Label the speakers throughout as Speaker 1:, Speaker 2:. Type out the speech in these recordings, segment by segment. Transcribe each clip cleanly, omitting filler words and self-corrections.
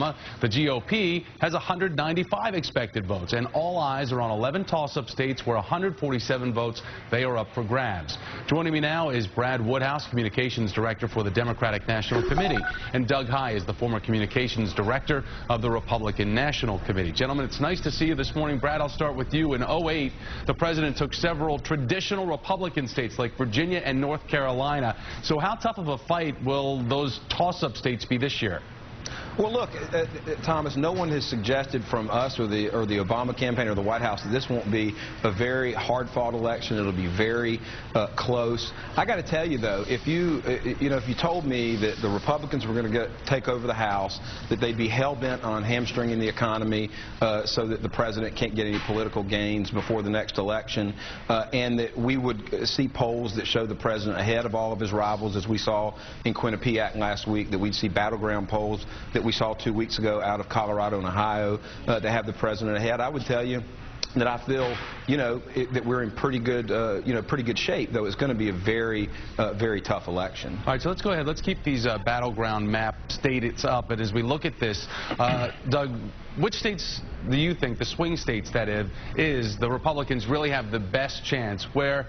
Speaker 1: The GOP has 195 expected votes, and all eyes are on 11 toss-up states where 147 votes, they are up for grabs. Joining me now is Brad Woodhouse, Communications Director for the Democratic National Committee, and Doug Heye is the former Communications Director of the Republican National Committee. Gentlemen, it's nice to see you this morning. Brad, I'll start with you. In 2008, the president took several traditional Republican states like Virginia and North Carolina. So how tough of a fight will those toss-up states be this year?
Speaker 2: Well, look, Thomas, no one has suggested from us or the Obama campaign or the White House that this won't be a very hard-fought election. It'll be very close. I got to tell you, though, if you told me that the Republicans were going to take over the House, that they'd be hell-bent on hamstringing the economy so that the president can't get any political gains before the next election, and that we would see polls that show the president ahead of all of his rivals, as we saw in Quinnipiac last week, that we'd see battleground polls that we saw 2 weeks ago out of Colorado and Ohio to have the president ahead, I would tell you that I feel, that we're in pretty good shape, though it's going to be a very, very tough election.
Speaker 1: All right, so let's go ahead. Let's keep these battleground map states up. And as we look at this, Doug, which states do you think, the swing states that is, the Republicans really have the best chance, where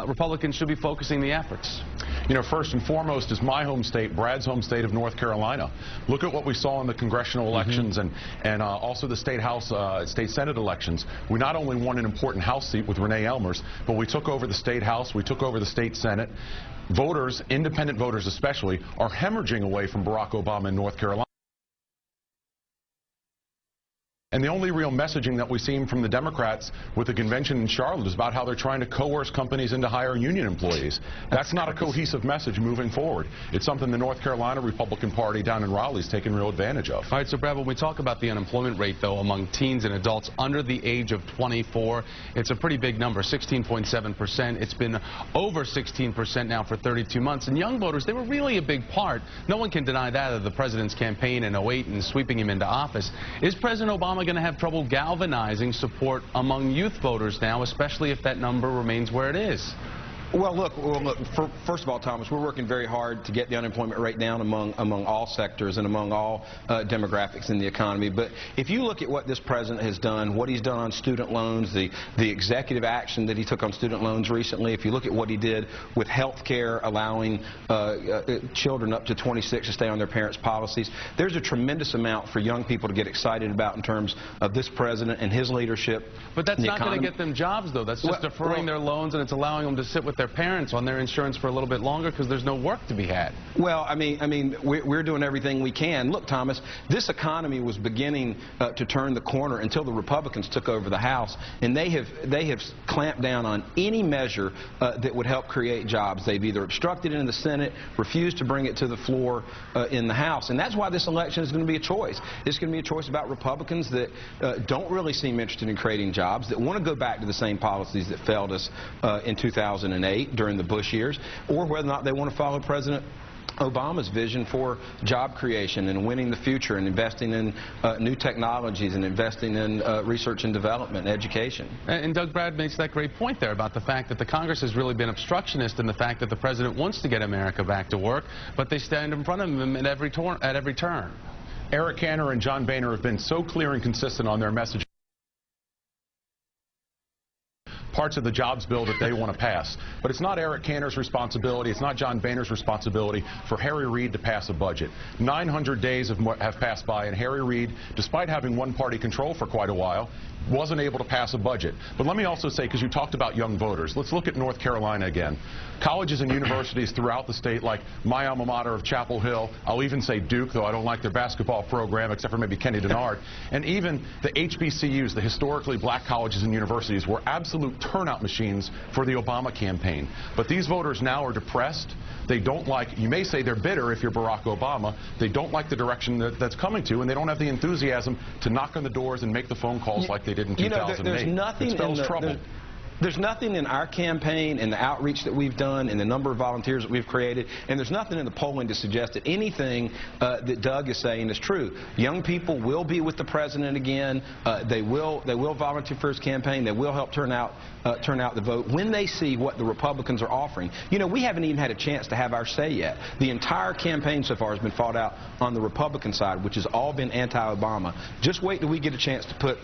Speaker 1: Republicans should be focusing the efforts?
Speaker 3: First and foremost is my home state, Brad's home state of North Carolina. Look at what we saw in the congressional elections and also the state House, state Senate elections. We not only won an important House seat with Renee Elmers, but we took over the state House, we took over the state Senate. Voters, independent voters especially, are hemorrhaging away from Barack Obama in North Carolina. And the only real messaging that we've seen from the Democrats with the convention in Charlotte is about how they're trying to coerce companies into hiring union employees. That's not a cohesive message moving forward. It's something the North Carolina Republican Party down in Raleigh is taking real advantage of.
Speaker 1: All right, so Brad, when we talk about the unemployment rate, though, among teens and adults under the age of 24, it's a pretty big number, 16.7%. It's been over 16% now for 32 months. And young voters, they were really a big part. No one can deny that of the president's campaign in 2008 and sweeping him into office. Is President Obama going to have trouble galvanizing support among youth voters now, especially if that number remains where it is?
Speaker 2: Well, look, first of all, Thomas, we're working very hard to get the unemployment rate down among all sectors and among all demographics in the economy. But if you look at what this president has done, what he's done on student loans, the executive action that he took on student loans recently, if you look at what he did with health care, allowing children up to 26 to stay on their parents' policies, there's a tremendous amount for young people to get excited about in terms of this president and his leadership.
Speaker 1: But that's not going to get them jobs, though. That's just deferring their loans, and it's allowing them to sit with their parents on their insurance for a little bit longer because there's no work to be had.
Speaker 2: Well, I mean, we're doing everything we can. Look, Thomas, this economy was beginning to turn the corner until the Republicans took over the House, and they have clamped down on any measure that would help create jobs. They've either obstructed it in the Senate, refused to bring it to the floor in the House, and that's why this election is going to be a choice. It's going to be a choice about Republicans that don't really seem interested in creating jobs, that want to go back to the same policies that failed us in 2008 during the Bush years, or whether or not they want to follow President Obama's vision for job creation and winning the future and investing in new technologies and investing in research and development and education.
Speaker 1: And Doug, Brad makes that great point there about the fact that the Congress has really been obstructionist in the fact that the president wants to get America back to work, but they stand in front of him at every turn.
Speaker 3: Eric Cantor and John Boehner have been so clear and consistent on their message. Parts of the jobs bill that they want to pass. But it's not Eric Cantor's responsibility, it's not John Boehner's responsibility for Harry Reid to pass a budget. 900 days have passed by, and Harry Reid, despite having one-party control for quite a while, wasn't able to pass a budget. But let me also say, because you talked about young voters, let's look at North Carolina again. Colleges and universities throughout the state, like my alma mater of Chapel Hill, I'll even say Duke, though I don't like their basketball program, except for maybe Kenny Denard, and even the HBCUs, the historically black colleges and universities, were absolute turnout machines for the Obama campaign. But these voters now are depressed. They don't like, you may say they're bitter if you're Barack Obama, they don't like the direction that's coming to, and they don't have the enthusiasm to knock on the doors and make the phone calls like they did in 2008.
Speaker 2: There's nothing
Speaker 3: it spells trouble.
Speaker 2: There's nothing in our campaign and the outreach that we've done and the number of volunteers that we've created, and there's nothing in the polling to suggest that anything that Doug is saying is true. Young people will be with the president again. They will volunteer for his campaign. They will help turn out the vote when they see what the Republicans are offering. You know, we haven't even had a chance to have our say yet. The entire campaign so far has been fought out on the Republican side, which has all been anti-Obama. Just wait till we get a chance to put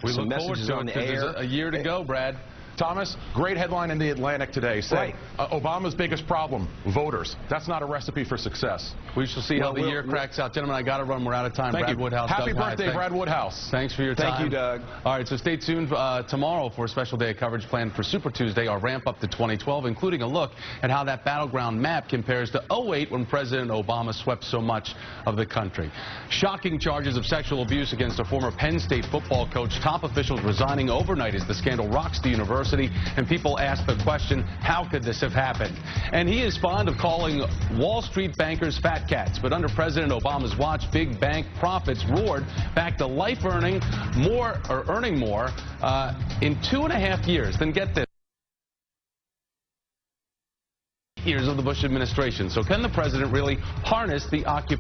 Speaker 2: some messages on the air.
Speaker 1: There's a year to go, Brad.
Speaker 3: Thomas, great headline in the Atlantic today. Say, Obama's biggest problem, voters. That's not a recipe for success.
Speaker 1: We shall see how the year cracks out. Gentlemen, I got to run. We're out of time.
Speaker 3: Thank
Speaker 1: Brad
Speaker 3: you.
Speaker 1: Woodhouse.
Speaker 3: Happy
Speaker 1: Doug
Speaker 3: birthday,
Speaker 1: Heye.
Speaker 3: Brad Woodhouse.
Speaker 1: Thanks for your time.
Speaker 2: Thank you, Doug.
Speaker 1: All right, so stay tuned tomorrow for a special day of coverage planned for Super Tuesday, our ramp up to 2012, including a look at how that battleground map compares to 2008 when President Obama swept so much of the country. Shocking charges of sexual abuse against a former Penn State football coach. Top officials resigning overnight as the scandal rocks the university, and people ask the question, how could this have happened? And he is fond of calling Wall Street bankers fat cats, but under President Obama's watch, big bank profits roared back to life earning more in 2.5 years. Then get this. Years of the Bush administration. So can the president really harness the occupation?